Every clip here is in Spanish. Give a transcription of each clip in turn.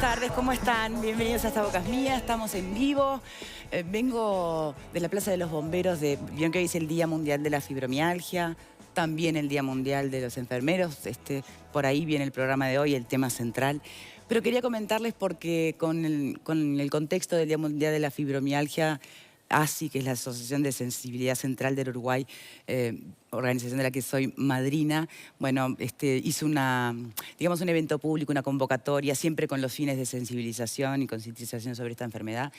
tardes, ¿cómo están? Bienvenidos a Esta Boca es Mía, estamos en vivo. Vengo de la Plaza de los Bomberos, vieron que hoy es el Día Mundial de la Fibromialgia, también el Día Mundial de los Enfermeros, por ahí viene el programa de hoy, el tema central. Pero quería comentarles porque con el contexto del Día Mundial de la Fibromialgia, ASI, que es la Asociación de Sensibilidad Central del Uruguay, organización de la que soy madrina, bueno, hizo un evento público, una convocatoria, siempre con los fines de sensibilización y concientización sobre esta enfermedad.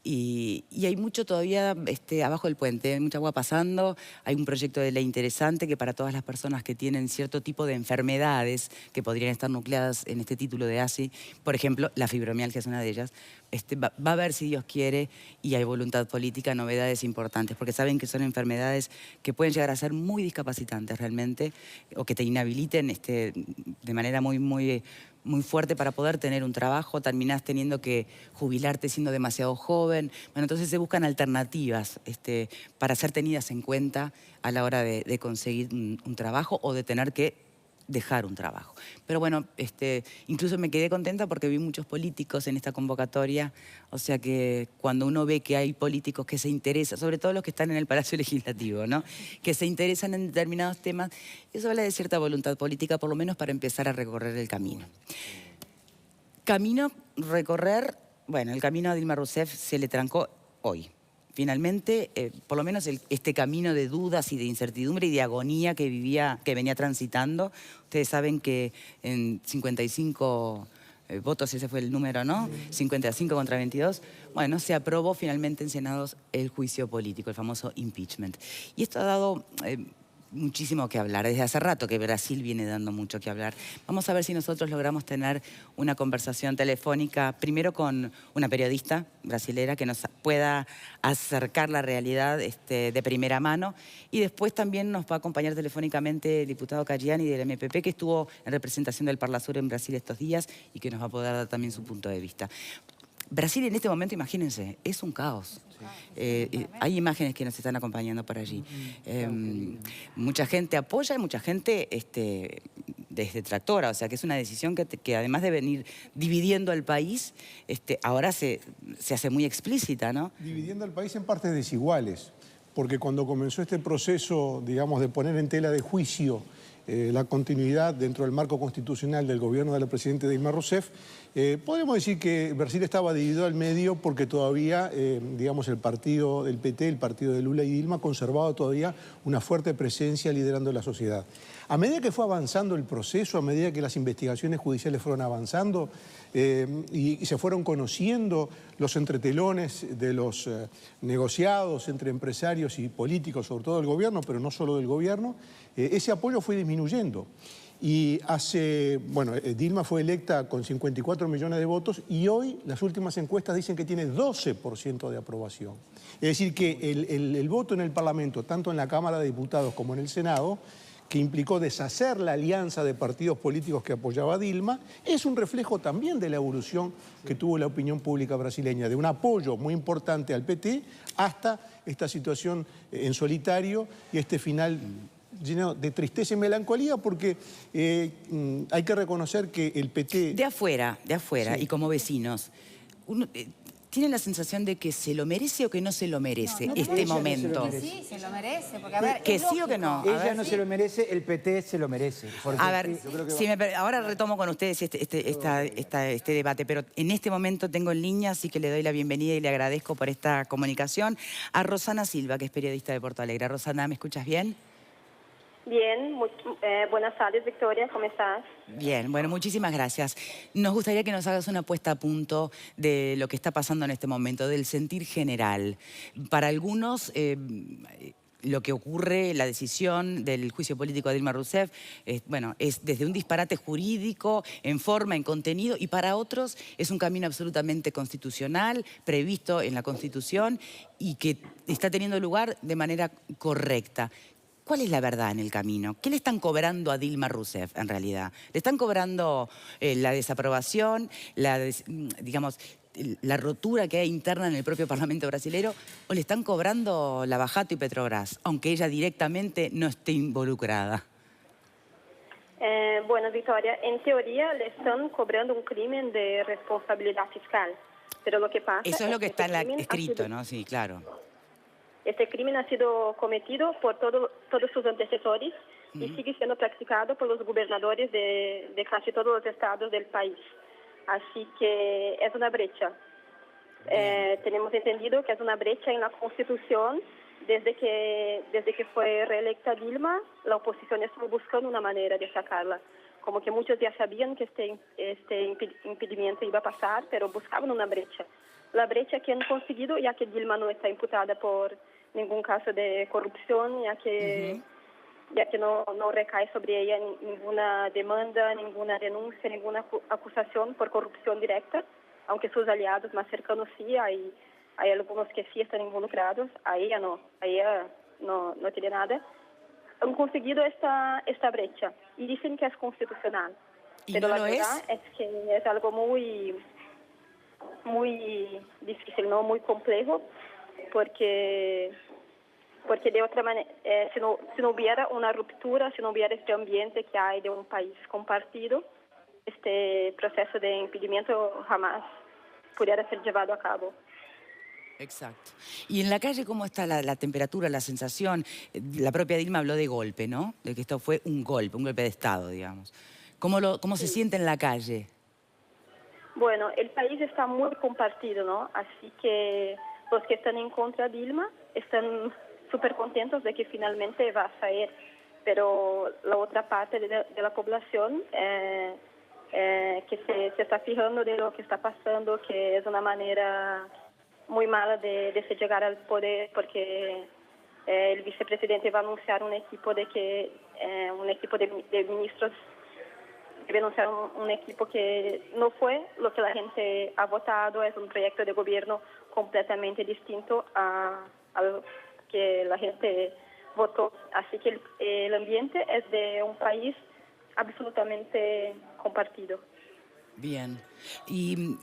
Y hay mucho todavía abajo del puente, hay mucha agua pasando, hay un proyecto de ley interesante que para todas las personas que tienen cierto tipo de enfermedades que podrían estar nucleadas en este título de ASI, por ejemplo, la fibromialgia es una de ellas, va a haber, si Dios quiere, y hay voluntad política, novedades importantes, porque saben que son enfermedades que pueden llegar a ser muy discapacitantes realmente, o que te inhabiliten de manera muy fuerte para poder tener un trabajo, terminás teniendo que jubilarte siendo demasiado joven. Bueno, entonces se buscan alternativas para ser tenidas en cuenta a la hora de conseguir un trabajo o de tener que dejar un trabajo. Pero bueno, incluso me quedé contenta porque vi muchos políticos en esta convocatoria, o sea que cuando uno ve que hay políticos que se interesan, sobre todo los que están en el Palacio Legislativo, ¿no?, que se interesan en determinados temas, eso habla de cierta voluntad política, por lo menos para empezar a recorrer el camino. Recorrer, bueno, el camino a Dilma Rousseff se le trancó hoy. Finalmente, por lo menos este camino de dudas y de incertidumbre y de agonía que venía transitando. Ustedes saben que en 55 votos, ese fue el número, ¿no? 55 contra 22. Bueno, se aprobó finalmente en Senado el juicio político, el famoso impeachment. Y esto ha dado muchísimo que hablar. Desde hace rato que Brasil viene dando mucho que hablar. Vamos a ver si nosotros logramos tener una conversación telefónica, primero con una periodista brasilera que nos pueda acercar la realidad de primera mano, y después también nos va a acompañar telefónicamente el diputado Caggiani del MPP, que estuvo en representación del Parlasur en Brasil estos días y que nos va a poder dar también su punto de vista. Brasil en este momento, imagínense, es un caos. Hay imágenes que nos están acompañando por allí. Mucha gente apoya y mucha gente detractora. O sea, que es una decisión que además de venir dividiendo al país, ahora se hace muy explícita, ¿no? Dividiendo al país en partes desiguales. Porque cuando comenzó este proceso, digamos, de poner en tela de juicio la continuidad dentro del marco constitucional del gobierno de la presidenta Dilma Rousseff, podemos decir que Brasil estaba dividido al medio porque todavía, digamos, el partido del PT, el partido de Lula y Dilma, conservaba todavía una fuerte presencia liderando la sociedad. A medida que fue avanzando el proceso, a medida que las investigaciones judiciales fueron avanzando y se fueron conociendo los entretelones de los negociados entre empresarios y políticos, sobre todo del gobierno, pero no solo del gobierno, ese apoyo fue disminuyendo. Y Dilma fue electa con 54 millones de votos y hoy las últimas encuestas dicen que tiene 12% de aprobación. Es decir, que el voto en el Parlamento, tanto en la Cámara de Diputados como en el Senado, que implicó deshacer la alianza de partidos políticos que apoyaba a Dilma, es un reflejo también de la evolución que tuvo la opinión pública brasileña, de un apoyo muy importante al PT hasta esta situación en solitario y este final lleno de tristeza y melancolía, porque hay que reconocer que el PT... De afuera, sí, y como vecinos, uno tiene la sensación de que se lo merece o que no se lo merece este momento. No sí, se lo merece, porque a ver, que sí o que no. Ella no se lo merece, el PT se lo merece. A ver, ahora retomo con ustedes este debate, pero en este momento tengo en línea, así que le doy la bienvenida y le agradezco por esta comunicación a Rosana Silva, que es periodista de Porto Alegre. Rosana, ¿me escuchas bien? Bien, buenas tardes, Victoria, ¿cómo estás? Bien, bueno, muchísimas gracias. Nos gustaría que nos hagas una puesta a punto de lo que está pasando en este momento, del sentir general. Para algunos, lo que ocurre, la decisión del juicio político de Dilma Rousseff, es desde un disparate jurídico, en forma, en contenido, y para otros es un camino absolutamente constitucional, previsto en la Constitución, y que está teniendo lugar de manera correcta. ¿Cuál es la verdad en el camino? ¿Qué le están cobrando a Dilma Rousseff, en realidad? ¿Le están cobrando la desaprobación, digamos, la rotura que hay interna en el propio Parlamento brasilero, o le están cobrando Lava Jato y Petrobras, aunque ella directamente no esté involucrada? Bueno, Victoria, en teoría le están cobrando un crimen de responsabilidad fiscal, pero lo que pasa Eso es lo que este está crimen ha escrito, sido- ¿no? Sí, claro. Este crimen ha sido cometido por todos sus antecesores y sigue siendo practicado por los gobernadores de casi todos los estados del país. Así que es una brecha. Tenemos entendido que es una brecha en la Constitución. Desde que fue reelecta Dilma, la oposición estuvo buscando una manera de sacarla. Como que muchos ya sabían que este impedimento iba a pasar, pero buscaban una brecha. La brecha que han conseguido, ya que Dilma no está imputada por ningún caso de corrupción, ya que no recae sobre ella ninguna demanda, ninguna denuncia, ninguna acusación por corrupción directa, aunque sus aliados más cercanos sí, hay algunos que sí están involucrados, a ella no tiene nada. Han conseguido esta brecha y dicen que es constitucional. ¿Y Pero no la lo verdad es que es algo muy difícil, ¿no? Muy complejo, porque de otra manera, si no hubiera una ruptura, si no hubiera este ambiente que hay de un país compartido, este proceso de impedimento jamás pudiera ser llevado a cabo. Exacto. Y en la calle, ¿cómo está la temperatura, la sensación? La propia Dilma habló de golpe, ¿no? De que esto fue un golpe de Estado, digamos. ¿Cómo se siente en la calle? Bueno, el país está muy compartido, ¿no? Así que los que están en contra de Dilma están súper contentos de que finalmente va a salir, pero la otra parte de la población que se está fijando de lo que está pasando, que es una manera muy mala de se llegar al poder, porque el vicepresidente va a anunciar un equipo de ministros, debe anunciar un equipo que no fue lo que la gente ha votado, es un proyecto de gobierno completamente distinto a lo que la gente votó. Así que el ambiente es de un país absolutamente compartido. Bien. ¿Y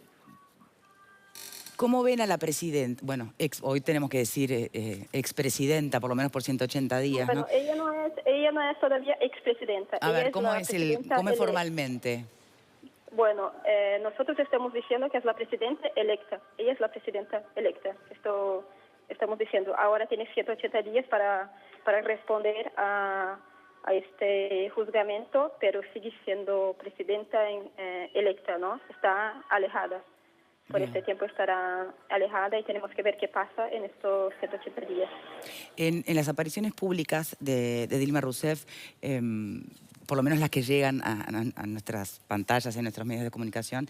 cómo ven a la presidenta? Bueno, hoy tenemos que decir expresidenta, por lo menos por 180 días, ¿no? Bueno, ella no es todavía expresidenta. A Ella ver, es ¿cómo la es presidenta cómo es formalmente? Bueno, nosotros estamos diciendo que es la presidenta electa. Ella es la presidenta electa. Esto estamos diciendo. Ahora tiene 180 días para responder a este juzgamento, pero sigue siendo presidenta electa, ¿no? Está alejada. Por Bien. este tiempo estará alejada y tenemos que ver qué pasa en estos 180 días. En las apariciones públicas de Dilma Rousseff, por lo menos las que llegan a nuestras pantallas, en nuestros medios de comunicación,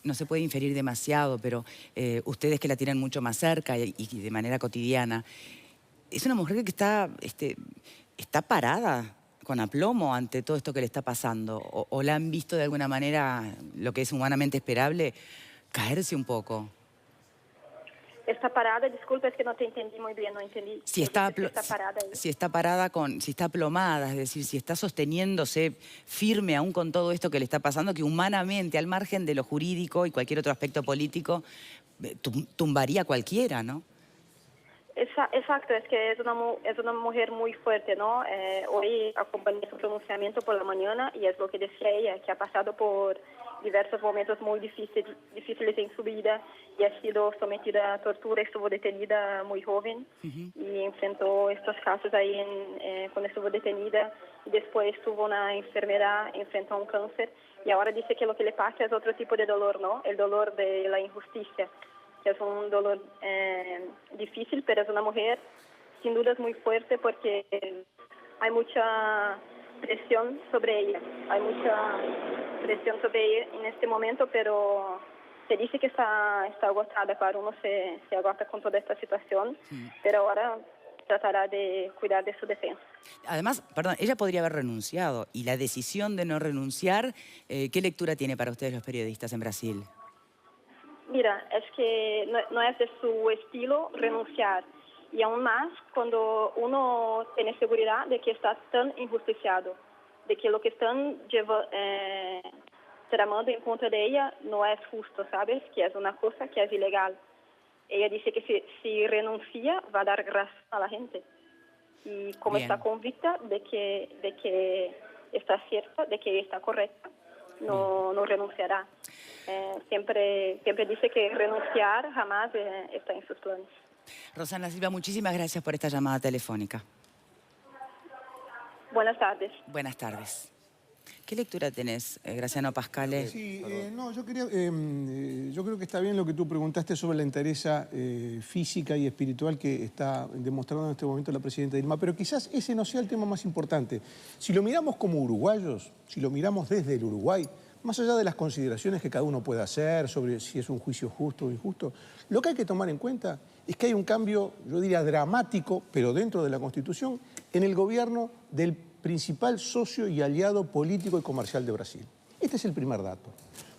no se puede inferir demasiado, pero ustedes que la tienen mucho más cerca y de manera cotidiana, es una mujer que está parada con aplomo ante todo esto que le está pasando, o la han visto de alguna manera, lo que es humanamente esperable, caerse un poco. Está parada, disculpa, es que no te entendí muy bien, no entendí. Si ¿Qué está, dices que está parada ahí? si está parada si está aplomada, es decir, si está sosteniéndose firme aún con todo esto que le está pasando, que humanamente, al margen de lo jurídico y cualquier otro aspecto político, tumbaría a cualquiera, ¿no? Exacto, es que es una mujer muy fuerte, ¿no? Hoy acompañé su pronunciamiento por la mañana y es lo que decía ella, que ha pasado por diversos momentos muy difíciles en su vida y ha sido sometida a tortura, estuvo detenida muy joven y enfrentó estos casos ahí cuando estuvo detenida y después tuvo una enfermedad, enfrentó un cáncer y ahora dice que lo que le pasa es otro tipo de dolor, ¿no? El dolor de la injusticia, que es un dolor difícil, pero es una mujer sin duda muy fuerte porque hay mucha presión sobre ella. Hay mucha presión sobre ella en este momento, pero se dice que está agotada. Claro, uno se agota con toda esta situación, pero ahora tratará de cuidar de su defensa. Además, perdón, ella podría haber renunciado y la decisión de no renunciar, ¿qué lectura tiene para ustedes los periodistas en Brasil? Mira, es que no es de su estilo renunciar. Y aún más cuando uno tiene seguridad de que está tan injusticiado, de que lo que están tramando en contra de ella no es justo, ¿sabes? Que es una cosa que es ilegal. Ella dice que si renuncia va a dar razón a la gente. Y como Bien. está convicta de que está cierta de que está correcta, no renunciará. Siempre dice que renunciar jamás está en sus planes. Rosana Silva, muchísimas gracias por esta llamada telefónica. Buenas tardes. Buenas tardes. ¿Qué lectura tenés, Graciano Pascale? Sí, no, yo creo que está bien lo que tú preguntaste sobre la entereza física y espiritual que está demostrando en este momento la presidenta Dilma, pero quizás ese no sea el tema más importante. Si lo miramos como uruguayos, si lo miramos desde el Uruguay, más allá de las consideraciones que cada uno pueda hacer sobre si es un juicio justo o injusto, lo que hay que tomar en cuenta es que hay un cambio, yo diría, dramático, pero dentro de la Constitución, en el gobierno del principal socio y aliado político y comercial de Brasil. Este es el primer dato.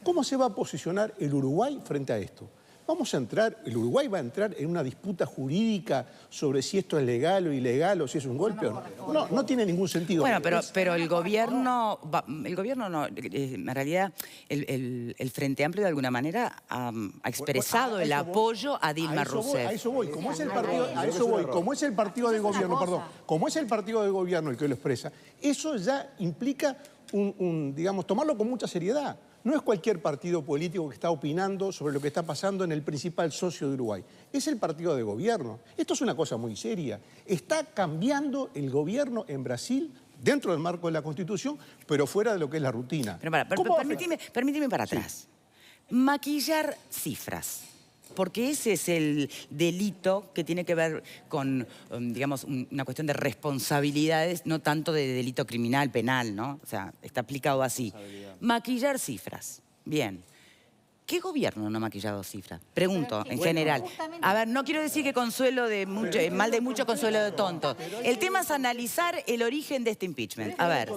¿Cómo se va a posicionar el Uruguay frente a esto? El Uruguay va a entrar en una disputa jurídica sobre si esto es legal o ilegal o si es un golpe o no. No tiene ningún sentido. Bueno, pero el gobierno no, en realidad el Frente Amplio de alguna manera ha expresado el apoyo a Dilma Rousseff. A eso voy, como es el partido de gobierno, perdón, como es el partido de gobierno el que lo expresa, eso ya implica digamos, tomarlo con mucha seriedad. No es cualquier partido político que está opinando sobre lo que está pasando en el principal socio de Uruguay. Es el partido de gobierno. Esto es una cosa muy seria. Está cambiando el gobierno en Brasil dentro del marco de la Constitución, pero fuera de lo que es la rutina. Pero permíteme para atrás. Maquillar cifras. Porque ese es el delito que tiene que ver con, digamos, una cuestión de responsabilidades, no tanto de delito criminal, penal, ¿no? O sea, está aplicado así. Maquillar cifras. Bien. ¿Qué gobierno no ha maquillado cifras? Pregunto, en general. A ver, no quiero decir que consuelo de mucho, mal de mucho, consuelo de tonto. El tema es analizar el origen de este impeachment. A ver,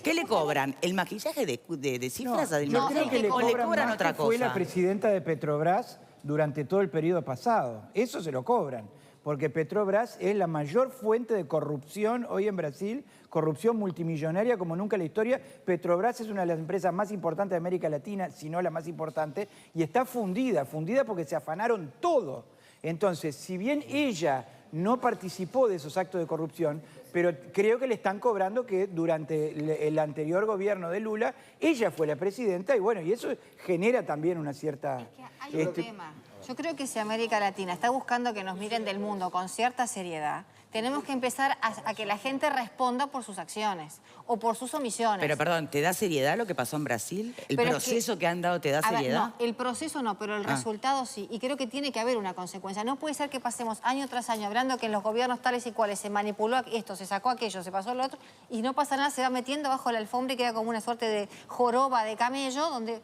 ¿qué le cobran? ¿El maquillaje de cifras a Dilma? Yo creo que le cobran otra más que fue cosa. la presidenta de Petrobras durante todo el periodo pasado. Eso se lo cobran, porque Petrobras es la mayor fuente de corrupción hoy en Brasil, corrupción multimillonaria como nunca en la historia. Petrobras es una de las empresas más importantes de América Latina, si no la más importante, y está fundida porque se afanaron todo. Entonces, si bien ella no participó de esos actos de corrupción, pero creo que le están cobrando que durante el anterior gobierno de Lula, ella fue la presidenta y bueno, y eso genera también una cierta... Hay un tema. Yo creo que si América Latina está buscando que nos miren del mundo con cierta seriedad, tenemos que empezar a que la gente responda por sus acciones o por sus omisiones. Pero perdón, ¿te da seriedad lo que pasó en Brasil? ¿El proceso que han dado te da seriedad? No, el proceso no, pero el resultado sí. Y creo que tiene que haber una consecuencia. No puede ser que pasemos año tras año hablando que en los gobiernos tales y cuales se manipuló esto, se sacó aquello, se pasó lo otro, y no pasa nada, se va metiendo bajo la alfombra y queda como una suerte de joroba de camello, donde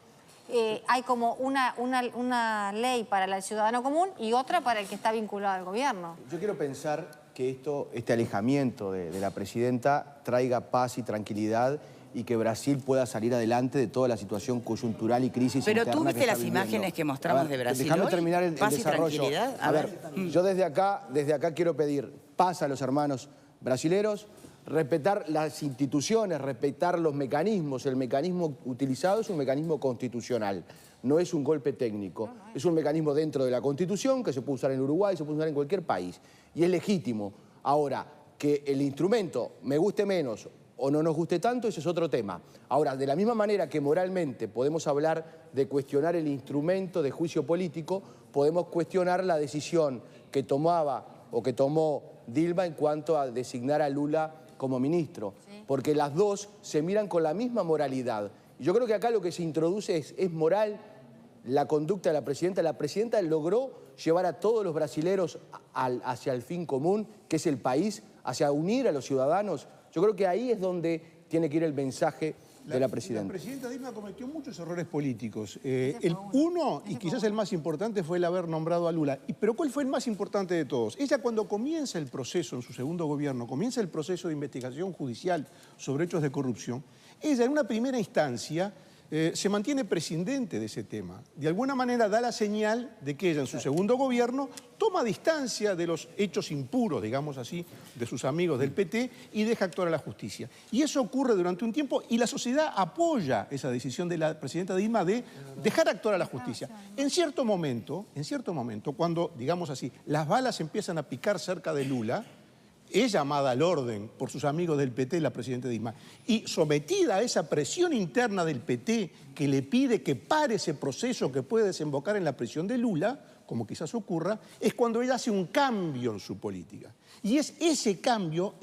hay como una ley para el ciudadano común y otra para el que está vinculado al gobierno. Yo quiero pensar que este alejamiento de la presidenta traiga paz y tranquilidad y que Brasil pueda salir adelante de toda la situación coyuntural y crisis Pero interna tú que viste está las viviendo. imágenes que mostramos de Brasil Déjame hoy. terminar el Paz y desarrollo. tranquilidad. A ver, yo desde acá quiero pedir paz a los hermanos brasileros, respetar las instituciones, respetar los mecanismos. El mecanismo utilizado es un mecanismo constitucional, no es un golpe técnico. Es un mecanismo dentro de la Constitución que se puede usar en Uruguay, se puede usar en cualquier país. Y es legítimo. Ahora, que el instrumento me guste menos o no nos guste tanto, ese es otro tema. Ahora, de la misma manera que moralmente podemos hablar de cuestionar el instrumento de juicio político, podemos cuestionar la decisión que tomaba o que tomó Dilma en cuanto a designar a Lula como ministro. Sí. Porque las dos se miran con la misma moralidad. Y yo creo que acá lo que se introduce es moral la conducta de la presidenta. La presidenta logró llevar a todos los brasileros hacia el fin común, que es el país, hacia unir a los ciudadanos. Yo creo que ahí es donde tiene que ir el mensaje de la presidenta. La presidenta Dilma cometió muchos errores políticos. Uno, y quizás el más importante, fue el haber nombrado a Lula. Pero ¿cuál fue el más importante de todos? Ella, cuando comienza el proceso en su segundo gobierno, comienza el proceso de investigación judicial sobre hechos de corrupción, ella en una primera instancia se mantiene prescindente de ese tema. De alguna manera da la señal de que ella en su segundo gobierno toma distancia de los hechos impuros, digamos así, de sus amigos del PT y deja actuar a la justicia. Y eso ocurre durante un tiempo y la sociedad apoya esa decisión de la presidenta Dilma de dejar actuar a la justicia. En cierto momento, cuando, digamos así, las balas empiezan a picar cerca de Lula, es llamada al orden por sus amigos del PT, la presidenta Dilma, y sometida a esa presión interna del PT que le pide que pare ese proceso que puede desembocar en la prisión de Lula, como quizás ocurra, es cuando ella hace un cambio en su política. Y es ese cambio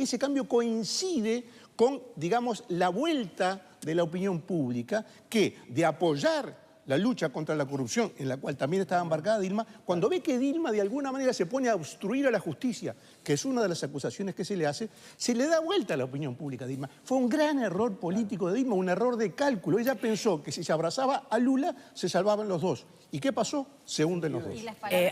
coincide con, digamos, la vuelta de la opinión pública que, de apoyar la lucha contra la corrupción, en la cual también estaba embarcada Dilma, cuando ve que Dilma de alguna manera se pone a obstruir a la justicia, que es una de las acusaciones que se le hace, se le da vuelta a la opinión pública a Dilma. Fue un gran error político de Dilma, un error de cálculo. Ella pensó que si se abrazaba a Lula, se salvaban los dos. ¿Y qué pasó? Se hunden los dos.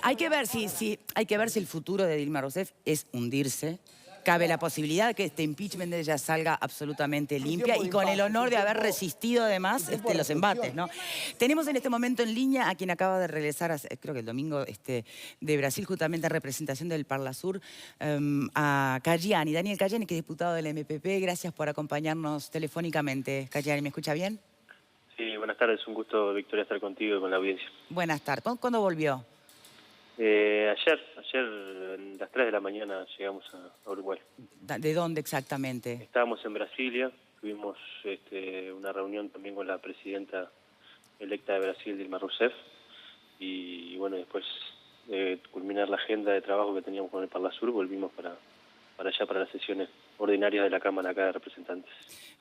Hay que ver si el futuro de Dilma Rousseff es hundirse. Cabe la posibilidad que este impeachment de ella salga absolutamente limpia y con el honor de haber resistido además los embates, ¿no? Tenemos en este momento en línea a quien acaba de regresar, creo que el domingo, de Brasil, justamente en representación del Parlasur, a Caggiani, Daniel Caggiani, que es diputado del MPP. Gracias por acompañarnos telefónicamente. Caggiani, ¿me escucha bien? Sí, buenas tardes. Un gusto, Victoria, estar contigo y con la audiencia. Buenas tardes. ¿Cuándo volvió? Ayer a las 3 de la mañana llegamos a Uruguay. ¿De dónde exactamente? Estábamos en Brasilia, tuvimos una reunión también con la presidenta electa de Brasil, Dilma Rousseff, y bueno, después de culminar la agenda de trabajo que teníamos con el Parlasur, volvimos para allá, para las sesiones ordinarias de la Cámara acá de Representantes.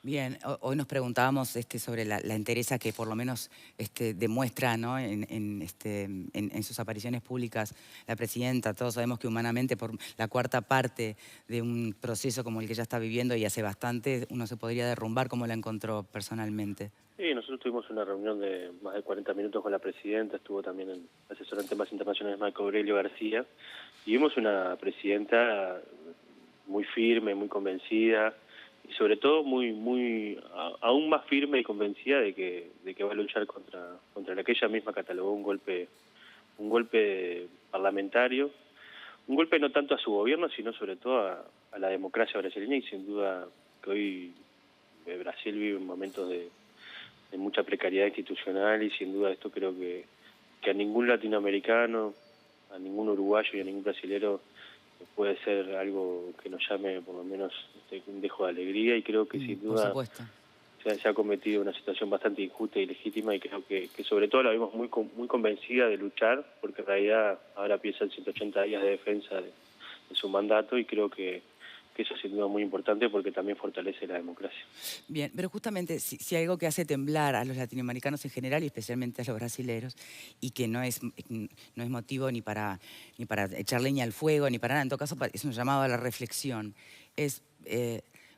Bien, hoy nos preguntábamos sobre la entereza que por lo menos demuestra, ¿no? en sus apariciones públicas la presidenta. Todos sabemos que humanamente por la cuarta parte de un proceso como el que ella está viviendo y hace bastante, uno se podría derrumbar. ¿Cómo la encontró personalmente? Sí, nosotros tuvimos una reunión de más de 40 minutos con la presidenta, estuvo también el asesor en temas internacionales Marco Aurelio García, y vimos una presidenta muy firme, muy convencida, y sobre todo aún más firme y convencida de que va a luchar contra lo que ella misma catalogó un golpe parlamentario, un golpe no tanto a su gobierno, sino sobre todo a la democracia brasileña, y sin duda que hoy Brasil vive momentos de mucha precariedad institucional, y sin duda esto creo que a ningún latinoamericano, a ningún uruguayo y a ningún brasilero puede ser algo que nos llame por lo menos un dejo de alegría, y creo que sin duda se ha cometido una situación bastante injusta y legítima, y creo que sobre todo la vemos muy convencida de luchar, porque en realidad ahora empiezan 180 días de defensa de su mandato, y creo que eso es sin duda muy importante porque también fortalece la democracia. Bien, pero justamente si hay algo que hace temblar a los latinoamericanos en general y especialmente a los brasileros, y que no es motivo ni para echar leña al fuego, ni para nada, en todo caso es un llamado a la reflexión, es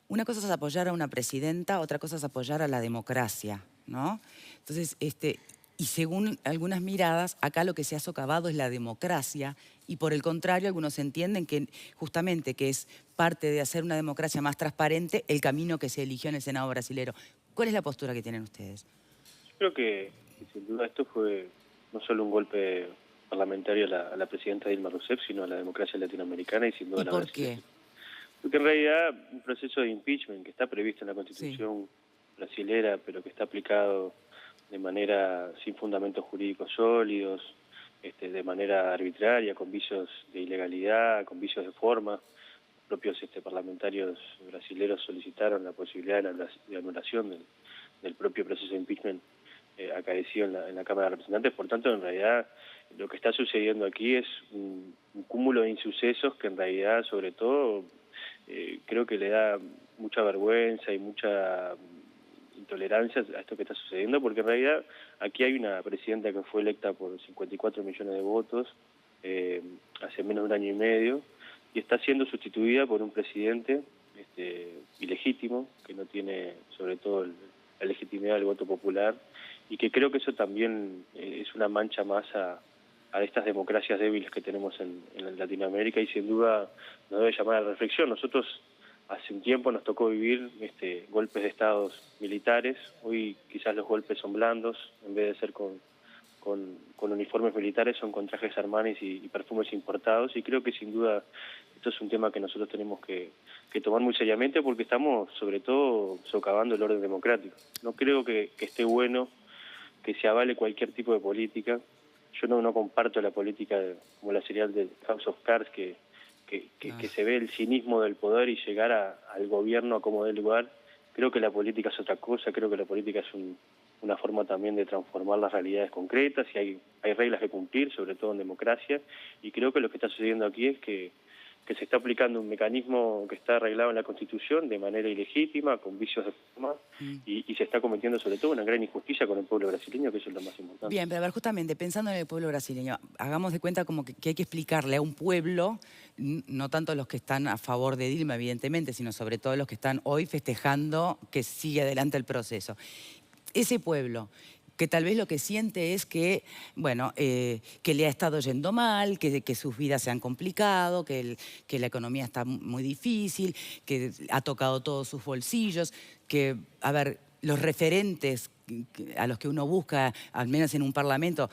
una cosa es apoyar a una presidenta, otra cosa es apoyar a la democracia, ¿no? Entonces, y según algunas miradas, acá lo que se ha socavado es la democracia, y por el contrario, algunos entienden que justamente que es parte de hacer una democracia más transparente el camino que se eligió en el Senado brasilero. ¿Cuál es la postura que tienen ustedes? Yo creo que sin duda esto fue no solo un golpe parlamentario a la presidenta Dilma Rousseff, sino a la democracia latinoamericana, y sin duda ¿Y la por brasileña. qué? Porque en realidad un proceso de impeachment que está previsto en la Constitución brasilera, pero que está aplicado de manera sin fundamentos jurídicos sólidos, de manera arbitraria, con vicios de ilegalidad, con vicios de forma. Los propios parlamentarios brasileños solicitaron la posibilidad de anulación del propio proceso de impeachment acaecido en la Cámara de Representantes. Por tanto, en realidad, lo que está sucediendo aquí es un cúmulo de insucesos que en realidad, sobre todo, creo que le da mucha vergüenza y mucha intolerancia a esto que está sucediendo, porque en realidad aquí hay una presidenta que fue electa por 54 millones de votos hace menos de un año y medio, y está siendo sustituida por un presidente ilegítimo, que no tiene sobre todo la legitimidad del voto popular, y que creo que eso también es una mancha más a estas democracias débiles que tenemos en Latinoamérica, y sin duda nos debe llamar a la reflexión. Nosotros hace un tiempo nos tocó vivir golpes de estados militares. Hoy quizás los golpes son blandos, en vez de ser con uniformes militares, son con trajes Armanis y perfumes importados, y creo que sin duda esto es un tema que nosotros tenemos que tomar muy seriamente, porque estamos sobre todo socavando el orden democrático. No creo que esté bueno que se avale cualquier tipo de política. Yo no comparto la política como la serial de House of Cards, que que se ve el cinismo del poder y llegar al gobierno como dé lugar. Creo que la política es otra cosa, creo que la política es una forma también de transformar las realidades concretas y hay reglas que cumplir, sobre todo en democracia, y creo que lo que está sucediendo aquí es que se está aplicando un mecanismo que está arreglado en la Constitución de manera ilegítima, con vicios de forma, y se está cometiendo sobre todo una gran injusticia con el pueblo brasileño, que eso es lo más importante. Bien, pero a ver, justamente pensando en el pueblo brasileño, hagamos de cuenta como que hay que explicarle a un pueblo, no tanto los que están a favor de Dilma, evidentemente, sino sobre todo los que están hoy festejando que sigue adelante el proceso. Ese pueblo, que tal vez lo que siente es que, bueno, que le ha estado yendo mal, que sus vidas se han complicado, que la economía está muy difícil, que ha tocado todos sus bolsillos, que, a ver, los referentes a los que uno busca, al menos en un parlamento,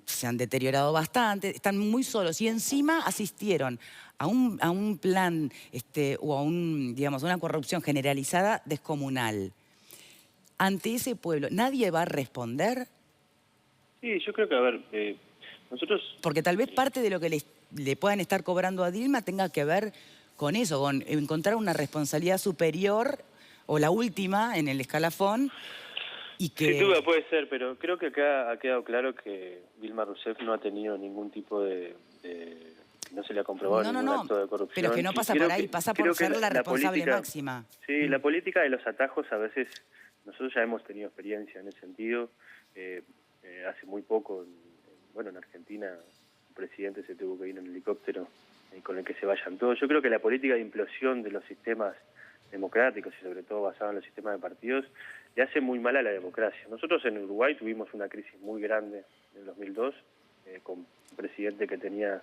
se han deteriorado bastante, están muy solos y encima asistieron a un plan o a digamos, una corrupción generalizada descomunal. Ante ese pueblo, ¿nadie va a responder? Sí, yo creo que, a ver, nosotros... Porque tal vez parte de lo que le puedan estar cobrando a Dilma tenga que ver con eso, con encontrar una responsabilidad superior o la última en el escalafón y que... Sin duda puede ser, pero creo que acá ha quedado claro que Dilma Rousseff no ha tenido ningún tipo de no se le ha comprobado ningún acto de corrupción. Pero que no pasa por ahí, pasa por ser la responsable política, máxima. Sí, la política de los atajos a veces... Nosotros ya hemos tenido experiencia en ese sentido. Hace muy poco, en Argentina, un presidente se tuvo que ir en helicóptero con el que se vayan todos. Yo creo que la política de implosión de los sistemas democráticos y sobre todo basada en los sistemas de partidos le hace muy mal a la democracia. Nosotros en Uruguay tuvimos una crisis muy grande en el 2002 con un presidente que tenía,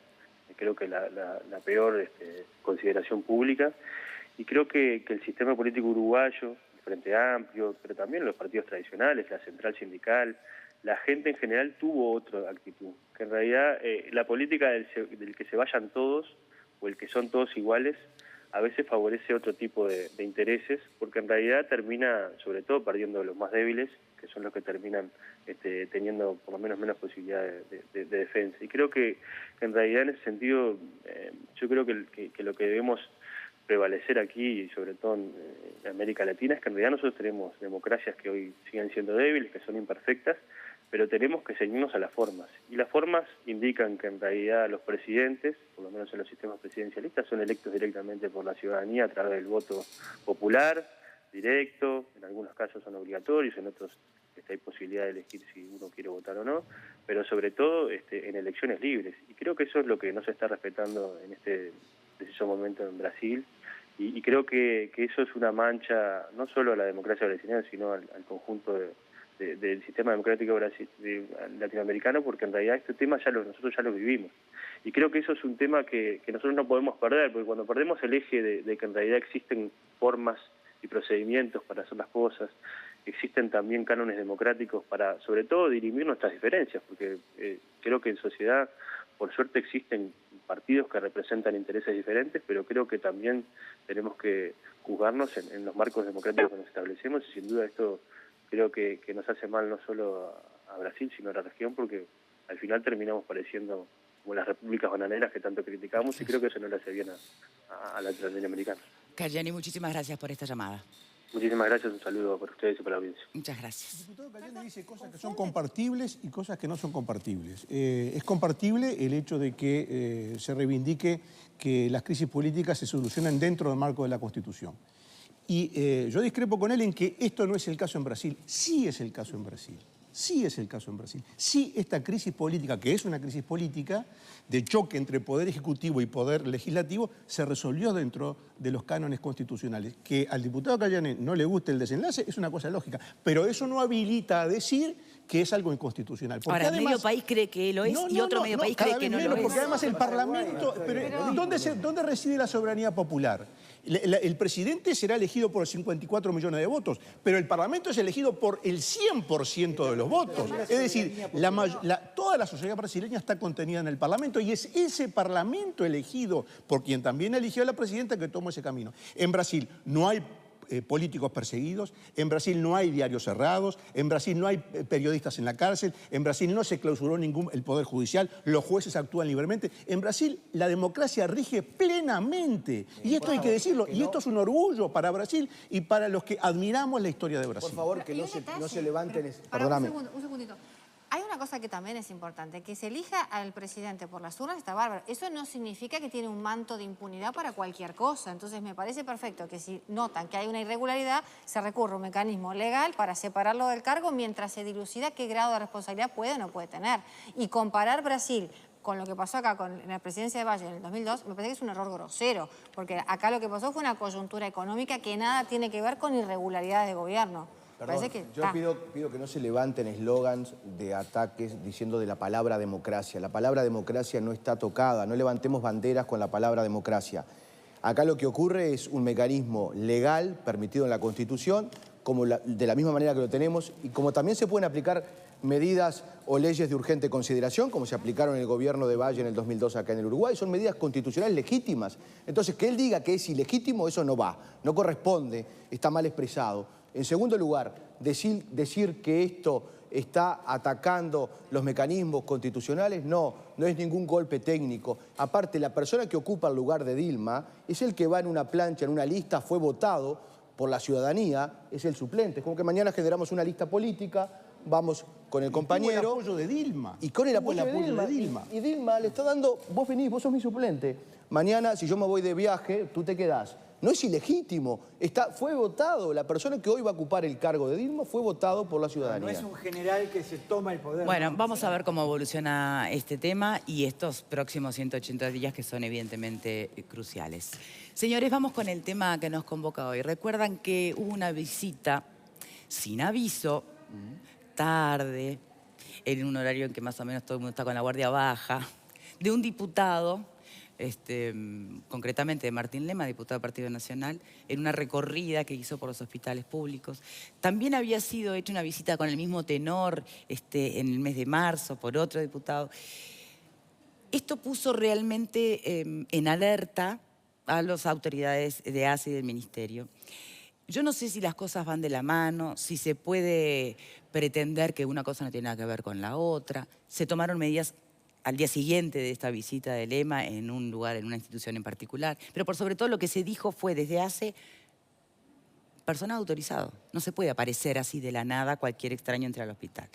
creo que la peor consideración pública, y creo que el sistema político uruguayo, Frente Amplio, pero también los partidos tradicionales, la central sindical, la gente en general tuvo otra actitud, que en realidad la política del que se vayan todos, o el que son todos iguales, a veces favorece otro tipo de intereses, porque en realidad termina, sobre todo, perdiendo los más débiles, que son los que terminan teniendo por lo menos posibilidad de defensa. Y creo que en realidad en ese sentido, yo creo que lo que debemos prevalecer aquí, y sobre todo en América Latina, es que en realidad nosotros tenemos democracias que hoy siguen siendo débiles, que son imperfectas, pero tenemos que ceñirnos a las formas. Y las formas indican que en realidad los presidentes, por lo menos en los sistemas presidencialistas, son electos directamente por la ciudadanía a través del voto popular, directo, en algunos casos son obligatorios, en otros hay posibilidad de elegir si uno quiere votar o no, pero sobre todo en elecciones libres. Y creo que eso es lo que no se está respetando en este preciso momento en Brasil, y creo que eso es una mancha no solo a la democracia brasileña, sino al conjunto del sistema democrático latinoamericano, porque en realidad este tema nosotros ya lo vivimos. Y creo que eso es un tema que nosotros no podemos perder, porque cuando perdemos el eje de que en realidad existen formas y procedimientos para hacer las cosas, existen también cánones democráticos para, sobre todo, dirimir nuestras diferencias, porque creo que en sociedad, por suerte, existen partidos que representan intereses diferentes, pero creo que también tenemos que juzgarnos en los marcos democráticos que nos establecemos, y sin duda esto creo que nos hace mal no solo a Brasil, sino a la región, porque al final terminamos pareciendo como las repúblicas bananeras que tanto criticamos, y creo que eso no le hace bien a los latinoamericanos. Cayani, muchísimas gracias por esta llamada. Muchísimas gracias, un saludo para ustedes y para la audiencia. Muchas gracias. El diputado Cayani dice cosas que son compartibles y cosas que no son compartibles. Es compartible el hecho de que se reivindique que las crisis políticas se solucionan dentro del marco de la Constitución. Y yo discrepo con él en que esto no es el caso en Brasil. Sí es el caso en Brasil. Sí es el caso en Brasil. Sí, esta crisis política, que es una crisis política de choque entre poder ejecutivo y poder legislativo, se resolvió dentro de los cánones constitucionales. Que al diputado Cayani no le guste el desenlace es una cosa lógica, pero eso no habilita a decir que es algo inconstitucional. Porque ahora, además, medio país cree que lo es y otro medio país cree que no lo es. Porque además el Parlamento... Pero, ¿dónde reside la soberanía popular? El presidente será elegido por 54 millones de votos, pero el Parlamento es elegido por el 100% de los votos. Es decir, toda la sociedad brasileña está contenida en el Parlamento, y es ese Parlamento elegido por quien también eligió a la presidenta que tomó ese camino. En Brasil no hay políticos perseguidos, en Brasil no hay diarios cerrados, en Brasil no hay periodistas en la cárcel, en Brasil no se clausuró el Poder Judicial, los jueces actúan libremente. En Brasil la democracia rige plenamente. Y esto hay que decirlo. Y esto es un orgullo para Brasil y para los que admiramos la historia de Brasil. Por favor, que no se levanten... Perdóname. Un segundito. Hay una cosa que también es importante, que se elija al presidente por las urnas está bárbaro. Eso no significa que tiene un manto de impunidad para cualquier cosa. Entonces me parece perfecto que si notan que hay una irregularidad, se recurre a un mecanismo legal para separarlo del cargo mientras se dilucida qué grado de responsabilidad puede o no puede tener. Y comparar Brasil con lo que pasó acá con la presidencia de Valle en el 2002, me parece que es un error grosero, porque acá lo que pasó fue una coyuntura económica que nada tiene que ver con irregularidades de gobierno. Perdón, yo pido que no se levanten eslogans de ataques diciendo de la palabra democracia. La palabra democracia no está tocada, no levantemos banderas con la palabra democracia. Acá lo que ocurre es un mecanismo legal permitido en la Constitución, de la misma manera que lo tenemos, y como también se pueden aplicar medidas o leyes de urgente consideración, como se aplicaron en el gobierno de Valle en el 2002 acá en el Uruguay, son medidas constitucionales legítimas. Entonces, que él diga que es ilegítimo, eso no va, no corresponde, está mal expresado. En segundo lugar, decir que esto está atacando los mecanismos constitucionales, no es ningún golpe técnico. Aparte, la persona que ocupa el lugar de Dilma es el que va en una plancha, en una lista, fue votado por la ciudadanía, es el suplente. Es como que mañana generamos una lista política, vamos con el compañero... Tuvo el apoyo de Dilma. Y con el apoyo de Dilma. Y Dilma le está dando, vos venís, vos sos mi suplente. Mañana, si yo me voy de viaje, tú te quedás. No es ilegítimo, fue votado, la persona que hoy va a ocupar el cargo de Dilma fue votado por la ciudadanía. No es un general que se toma el poder. Bueno, vamos a ver cómo evoluciona este tema y estos próximos 180 días que son evidentemente cruciales. Señores, vamos con el tema que nos convoca hoy. Recuerdan que hubo una visita sin aviso, tarde, en un horario en que más o menos todo el mundo está con la guardia baja, de un diputado, concretamente de Martín Lema, diputado del Partido Nacional, en una recorrida que hizo por los hospitales públicos. También había sido hecha una visita con el mismo tenor en el mes de marzo por otro diputado. Esto puso realmente en alerta a las autoridades de ACE y del Ministerio. Yo no sé si las cosas van de la mano, si se puede pretender que una cosa no tiene nada que ver con la otra. Se tomaron medidas al día siguiente de esta visita de Lema en un lugar, en una institución en particular. Pero por sobre todo lo que se dijo fue desde hace personal autorizado. No se puede aparecer así de la nada cualquier extraño entre al hospital.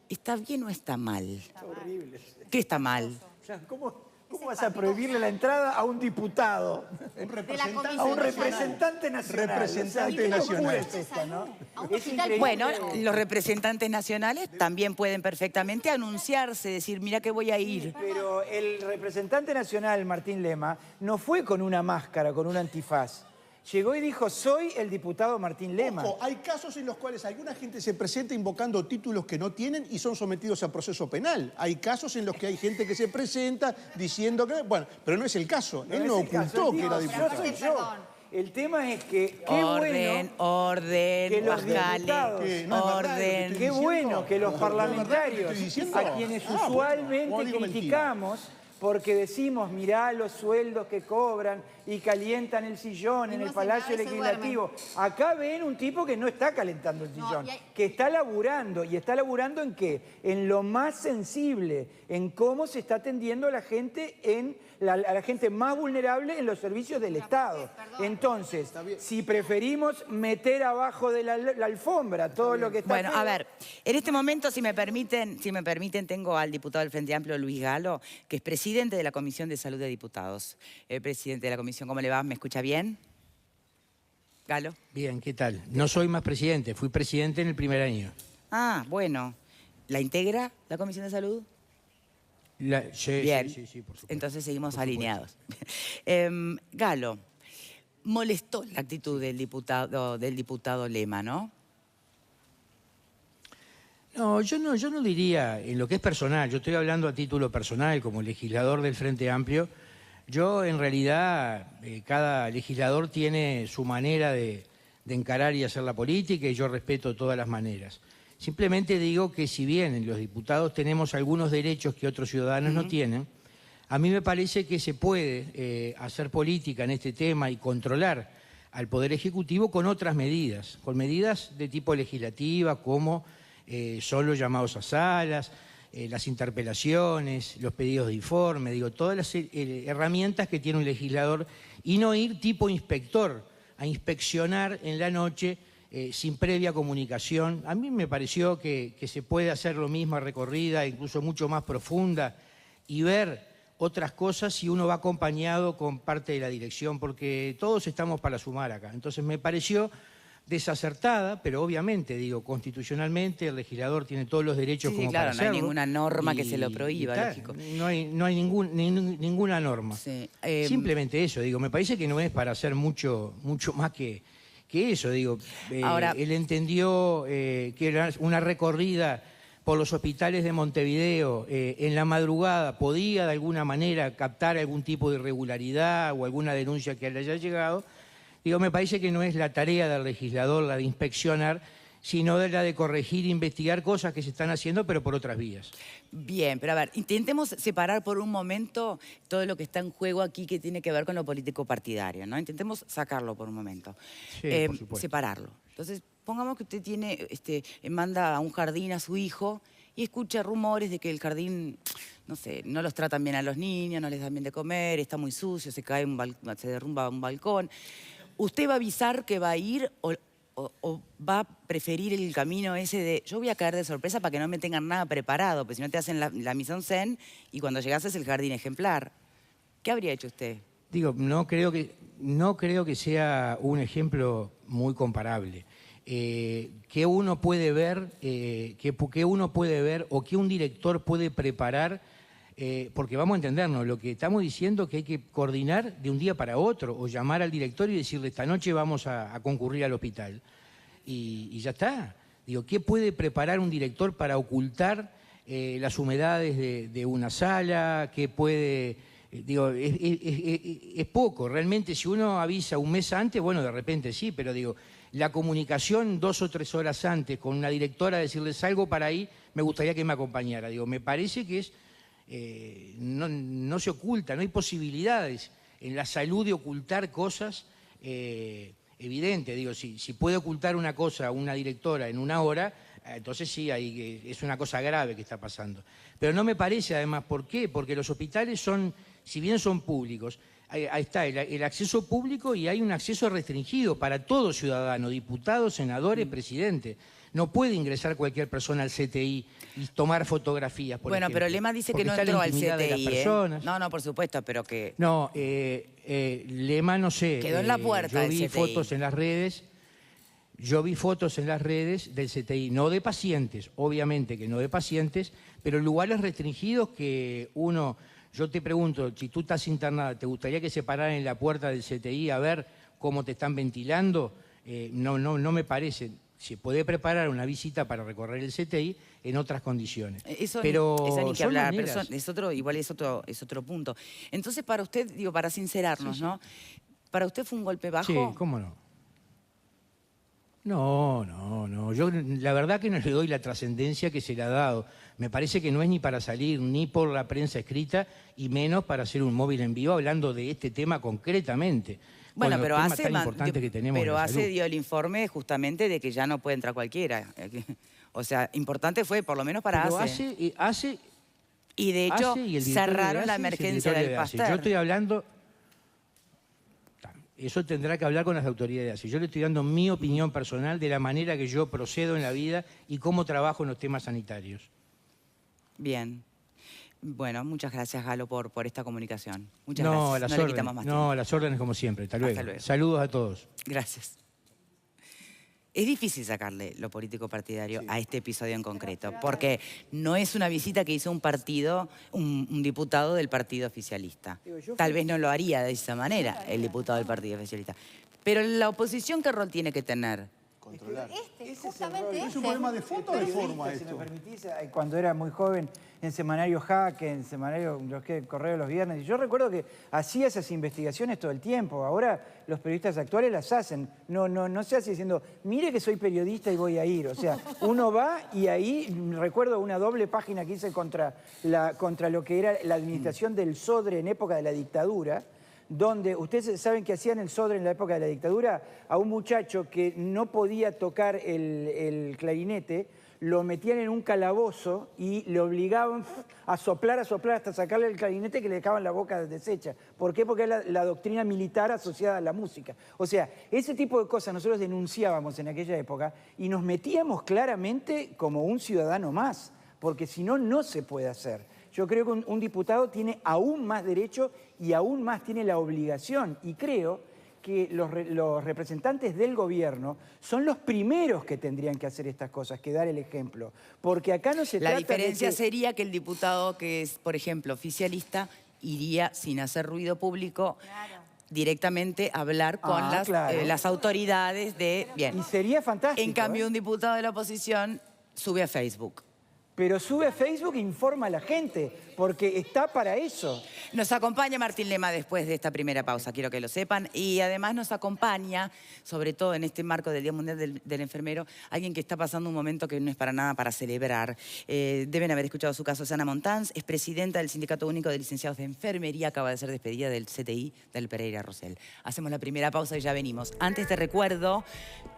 ¿Está bien o está mal? Está horrible. ¿Qué está mal? O sea, ¿cómo vas a prohibirle la entrada a un diputado? A un representante nacional. Representante nacional. Es esta, ¿no? Es increíble. Bueno, los representantes nacionales también pueden perfectamente anunciarse, decir, mira que voy a ir. Pero el representante nacional, Martín Lema, no fue con una máscara, con un antifaz. Llegó y dijo, soy el diputado Martín Lema. Ojo, hay casos en los cuales alguna gente se presenta invocando títulos que no tienen y son sometidos a proceso penal. Hay casos en los que hay gente que se presenta diciendo que... Bueno, pero no es el caso. Él no ocultó que era diputado. Yo soy yo. El tema es que qué Orden, bueno que los diputados, orden. qué bueno que los parlamentarios, a quienes usualmente criticamos, porque decimos, mirá los sueldos que cobran y calientan el sillón en el Palacio Legislativo. Acá ven un tipo que no está calentando el sillón, que está laburando. ¿Y está laburando en qué? En lo más sensible, en cómo se está atendiendo a la gente, a la gente más vulnerable en los servicios del Estado. Entonces, si preferimos meter abajo de la alfombra todo lo que está... Bueno, a ver, en este momento, si me permiten, tengo al diputado del Frente Amplio, Luis Galo, que es presidente de la Comisión de Salud de Diputados. Presidente de la Comisión, ¿cómo le va? ¿Me escucha bien? Galo. Bien, ¿qué tal? No soy más presidente, fui presidente en el primer año. Ah, bueno. ¿La integra la Comisión de Salud? Sí, bien. Sí, por supuesto. Entonces seguimos alineados. Galo, molestó la actitud del diputado Lema, ¿no? No, yo no diría en lo que es personal. Yo estoy hablando a título personal como legislador del Frente Amplio. Yo, en realidad, cada legislador tiene su manera de encarar y hacer la política y yo respeto todas las maneras. Simplemente digo que si bien los diputados tenemos algunos derechos que otros ciudadanos no tienen, a mí me parece que se puede hacer política en este tema y controlar al Poder Ejecutivo con otras medidas, con medidas de tipo legislativa, como son los llamados a salas, las interpelaciones, los pedidos de informe, digo, todas las herramientas que tiene un legislador, y no ir tipo inspector a inspeccionar en la noche sin previa comunicación. A mí me pareció que se puede hacer lo mismo, recorrida, incluso mucho más profunda, y ver otras cosas si uno va acompañado con parte de la dirección, porque todos estamos para sumar acá. Entonces me pareció desacertada, pero obviamente, digo, constitucionalmente el legislador tiene todos los derechos como claro, para hacerlo. no hay ninguna norma que se lo prohíba, lógico. No hay ninguna norma. Sí, simplemente eso, digo, me parece que no es para hacer mucho más que eso, digo. Ahora, él entendió que era una recorrida por los hospitales de Montevideo en la madrugada podía de alguna manera captar algún tipo de irregularidad o alguna denuncia que le haya llegado. Digo, me parece que no es la tarea del legislador la de inspeccionar, sino la de corregir e investigar cosas que se están haciendo, pero por otras vías. Bien, pero a ver, intentemos separar por un momento todo lo que está en juego aquí que tiene que ver con lo político partidario, ¿no? Intentemos sacarlo por un momento. Sí, por supuesto. Separarlo. Entonces, pongamos que usted manda a un jardín a su hijo y escucha rumores de que el jardín, no sé, no los tratan bien a los niños, no les dan bien de comer, está muy sucio, se derrumba un balcón. ¿Usted va a avisar que va a ir o va a preferir el camino ese de yo voy a caer de sorpresa para que no me tengan nada preparado, porque si no te hacen la mise en scène y cuando llegas es el jardín ejemplar? ¿Qué habría hecho usted? Digo, no creo que sea un ejemplo muy comparable. ¿Qué uno puede ver o qué un director puede preparar? Porque vamos a entendernos, lo que estamos diciendo es que hay que coordinar de un día para otro o llamar al director y decirle esta noche vamos a concurrir al hospital. Y ya está. Digo, ¿qué puede preparar un director para ocultar las humedades de una sala? ¿Qué puede...? Digo, es poco. Realmente, si uno avisa un mes antes, bueno, de repente sí, pero digo, la comunicación 2 o 3 horas antes con una directora, decirle salgo para ahí, me gustaría que me acompañara. Digo, me parece que es... no se oculta, no hay posibilidades en la salud de ocultar cosas evidentes. Digo, si puede ocultar una cosa una directora en 1 hora, entonces sí, es una cosa grave que está pasando. Pero no me parece, además, ¿por qué? Porque los hospitales son, si bien son públicos, ahí está el acceso público y hay un acceso restringido para todo ciudadano, diputados, senadores, presidente. No puede ingresar cualquier persona al CTI y tomar fotografías, por ejemplo. Bueno, pero Lema dice que no entró al CTI, No, por supuesto, pero que... No, Lema no sé. Quedó en la puerta del CTI. Yo vi fotos en las redes del CTI, no de pacientes, obviamente que no de pacientes, pero lugares restringidos que uno... Yo te pregunto, si tú estás internada, ¿te gustaría que se pararan en la puerta del CTI a ver cómo te están ventilando? No me parece. Se puede preparar una visita para recorrer el CTI en otras condiciones. Eso pero ni que hablar, pero igual es otro punto. Entonces, para usted, digo, para sincerarnos, sí. ¿No? ¿Para usted fue un golpe bajo? Sí, ¿cómo no? No. Yo la verdad que no le doy la trascendencia que se le ha dado. Me parece que no es ni para salir ni por la prensa escrita y menos para hacer un móvil en vivo hablando de este tema concretamente. Bueno, pero hace dio el informe justamente de que ya no puede entrar cualquiera. O sea, importante fue, por lo menos para ACE. Y de hecho, cerraron la emergencia del Pasteur. Yo estoy hablando... Eso tendrá que hablar con las autoridades de ACE. Yo le estoy dando mi opinión personal de la manera que yo procedo en la vida y cómo trabajo en los temas sanitarios. Bien. Bueno, muchas gracias, Galo, por esta comunicación. Muchas gracias. No le quitamos más tiempo. No, las órdenes como siempre. Hasta luego. Saludos a todos. Gracias. Es difícil sacarle lo político partidario a este episodio en concreto, porque no es una visita que hizo un diputado del partido oficialista. Tal vez no lo haría de esa manera el diputado del partido oficialista. Pero la oposición, ¿qué rol tiene que tener? Controlar. Justamente ¿Es un problema de fondo o de forma esto? Si me permitís, cuando era muy joven, en Semanario Jaque, en Semanario Correo los Viernes, y yo recuerdo que hacía esas investigaciones todo el tiempo. Ahora los periodistas actuales las hacen. No se hace diciendo, mire que soy periodista y voy a ir. O sea, uno va y ahí, recuerdo una doble página que hice contra lo que era la administración del Sodre en época de la dictadura, donde ustedes saben que hacían el Sodre en la época de la dictadura, a un muchacho que no podía tocar el clarinete, lo metían en un calabozo y le obligaban a soplar hasta sacarle el clarinete que le dejaban la boca deshecha. ¿Por qué? Porque era la doctrina militar asociada a la música. O sea, ese tipo de cosas nosotros denunciábamos en aquella época y nos metíamos claramente como un ciudadano más, porque si no, no se puede hacer. Yo creo que un diputado tiene aún más derecho y aún más tiene la obligación, y creo que los representantes del gobierno son los primeros que tendrían que hacer estas cosas, que dar el ejemplo. Porque acá no se trata La diferencia de sería que el diputado que es, por ejemplo, oficialista, iría sin hacer ruido público directamente a hablar con las autoridades de... Bien. Y sería fantástico. En cambio, un diputado de la oposición sube a Facebook. Pero sube a Facebook e informa a la gente, porque está para eso. Nos acompaña Martín Lema después de esta primera pausa, quiero que lo sepan. Y además nos acompaña, sobre todo en este marco del Día Mundial del Enfermero, alguien que está pasando un momento que no es para nada para celebrar. Deben haber escuchado su caso. Ana Montanz es presidenta del Sindicato Único de Licenciados de Enfermería, acaba de ser despedida del CTI del Pereira Rosell. Hacemos la primera pausa y ya venimos. Antes te recuerdo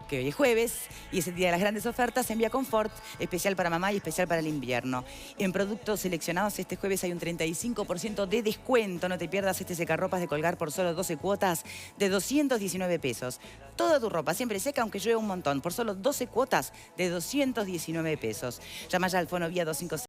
que hoy es jueves y es el día de las grandes ofertas en Vía Confort, especial para mamá y especial para el invierno. En productos seleccionados este jueves hay un 35% de descuento. No te pierdas este secarropas de Colgar por solo 12 cuotas de 219 pesos. Toda tu ropa siempre seca, aunque llueva un montón, por solo 12 cuotas de 219 pesos. Llama ya al Fono Vía 256.